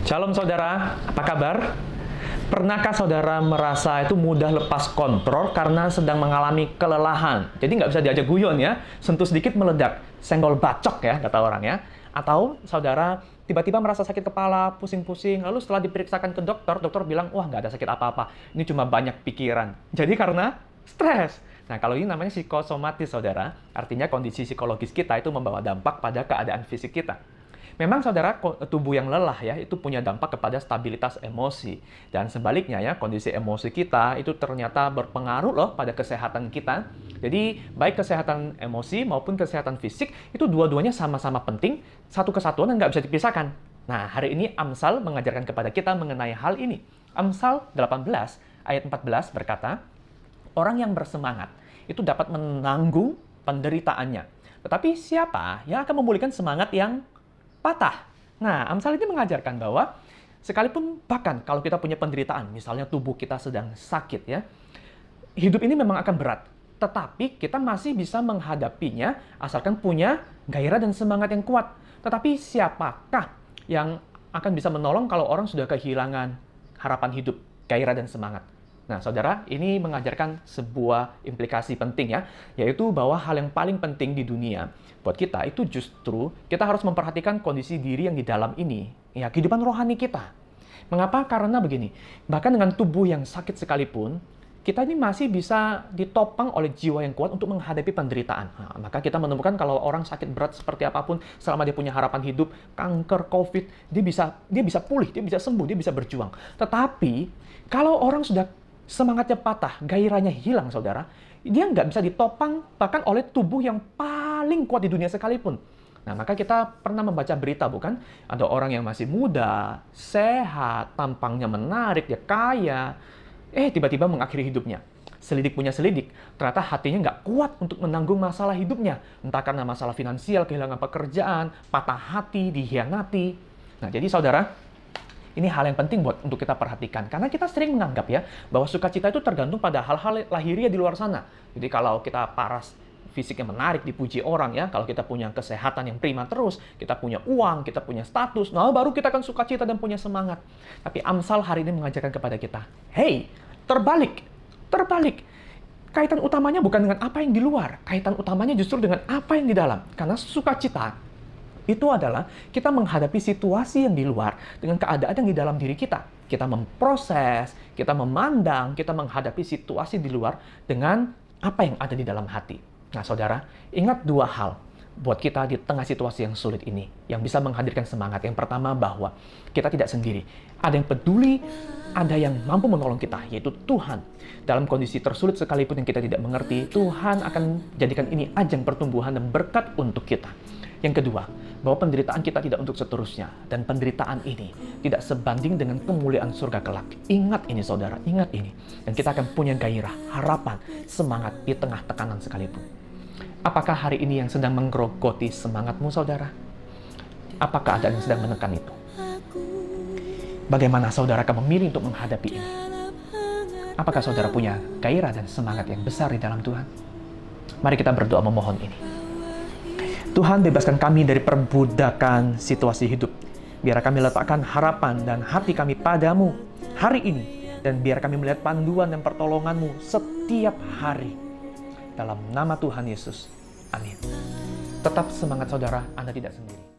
Shalom saudara, apa kabar? Pernahkah saudara merasa itu mudah lepas kontrol karena sedang mengalami kelelahan? Jadi nggak bisa diajak guyon ya, sentuh sedikit meledak, senggol bacok ya kata orang ya. Atau saudara tiba-tiba merasa sakit kepala, pusing-pusing, lalu setelah diperiksakan ke dokter, dokter bilang, wah nggak ada sakit apa-apa, ini cuma banyak pikiran. Jadi karena stres. Nah, kalau ini namanya psikosomatis, saudara. Artinya kondisi psikologis kita itu membawa dampak pada keadaan fisik kita. Memang, saudara, tubuh yang lelah ya, itu punya dampak kepada stabilitas emosi. Dan sebaliknya ya, kondisi emosi kita itu ternyata berpengaruh loh pada kesehatan kita. Jadi, baik kesehatan emosi maupun kesehatan fisik, itu dua-duanya sama-sama penting, satu kesatuan dan nggak bisa dipisahkan. Nah, hari ini Amsal mengajarkan kepada kita mengenai hal ini. Amsal 18 ayat 14 berkata, orang yang bersemangat itu dapat menanggung penderitaannya. Tetapi siapa yang akan memulihkan semangat yang patah? Nah, Amsal ini mengajarkan bahwa sekalipun bahkan kalau kita punya penderitaan, misalnya tubuh kita sedang sakit ya, hidup ini memang akan berat. Tetapi kita masih bisa menghadapinya asalkan punya gairah dan semangat yang kuat. Tetapi siapakah yang akan bisa menolong kalau orang sudah kehilangan harapan hidup, gairah dan semangat? Nah, saudara, ini mengajarkan sebuah implikasi penting ya, yaitu bahwa hal yang paling penting di dunia buat kita itu justru kita harus memperhatikan kondisi diri yang di dalam ini, ya, kehidupan rohani kita. Mengapa? Karena begini, bahkan dengan tubuh yang sakit sekalipun, kita ini masih bisa ditopang oleh jiwa yang kuat untuk menghadapi penderitaan. Nah, maka kita menemukan kalau orang sakit berat seperti apapun, selama dia punya harapan hidup, kanker, COVID, dia bisa pulih, dia bisa sembuh, dia bisa berjuang. Tetapi, kalau orang sudah semangatnya patah, gairahnya hilang, saudara, dia nggak bisa ditopang bahkan oleh tubuh yang paling kuat di dunia sekalipun. Nah, maka kita pernah membaca berita, bukan? Ada orang yang masih muda, sehat, tampangnya menarik, dia kaya, tiba-tiba mengakhiri hidupnya. Selidik punya selidik, ternyata hatinya nggak kuat untuk menanggung masalah hidupnya. Entah karena masalah finansial, kehilangan pekerjaan, patah hati, dikhianati. Nah, jadi saudara, ini hal yang penting untuk kita perhatikan. Karena kita sering menganggap ya, bahwa sukacita itu tergantung pada hal-hal lahiriah di luar sana. Jadi kalau kita paras, fisiknya menarik, dipuji orang ya, kalau kita punya kesehatan yang prima terus, kita punya uang, kita punya status, nah baru kita akan sukacita dan punya semangat. Tapi Amsal hari ini mengajarkan kepada kita, hey, terbalik. Kaitan utamanya bukan dengan apa yang di luar, kaitan utamanya justru dengan apa yang di dalam. Karena sukacita itu adalah kita menghadapi situasi yang di luar dengan keadaan yang di dalam diri kita. Kita memproses, kita memandang, kita menghadapi situasi di luar dengan apa yang ada di dalam hati. Nah, saudara, ingat dua hal buat kita di tengah situasi yang sulit ini, yang bisa menghadirkan semangat. Yang pertama, bahwa kita tidak sendiri. Ada yang peduli, ada yang mampu menolong kita, yaitu Tuhan. Dalam kondisi tersulit sekalipun yang kita tidak mengerti, Tuhan akan jadikan ini ajang pertumbuhan dan berkat untuk kita. Yang kedua, bahwa penderitaan kita tidak untuk seterusnya. Dan penderitaan ini tidak sebanding dengan kemuliaan surga kelak. Ingat ini, saudara, ingat ini. Dan kita akan punya gairah, harapan, semangat di tengah tekanan sekalipun. Apakah hari ini yang sedang menggerogoti semangatmu, saudara? Apakah ada yang sedang menekan itu? Bagaimana saudara akan memilih untuk menghadapi ini? Apakah saudara punya gairah dan semangat yang besar di dalam Tuhan? Mari kita berdoa memohon ini. Tuhan, bebaskan kami dari perbudakan situasi hidup. Biar kami letakkan harapan dan hati kami padamu hari ini. Dan biar kami melihat panduan dan pertolonganmu setiap hari. Dalam nama Tuhan Yesus. Amin. Tetap semangat, saudara. Anda tidak sendiri.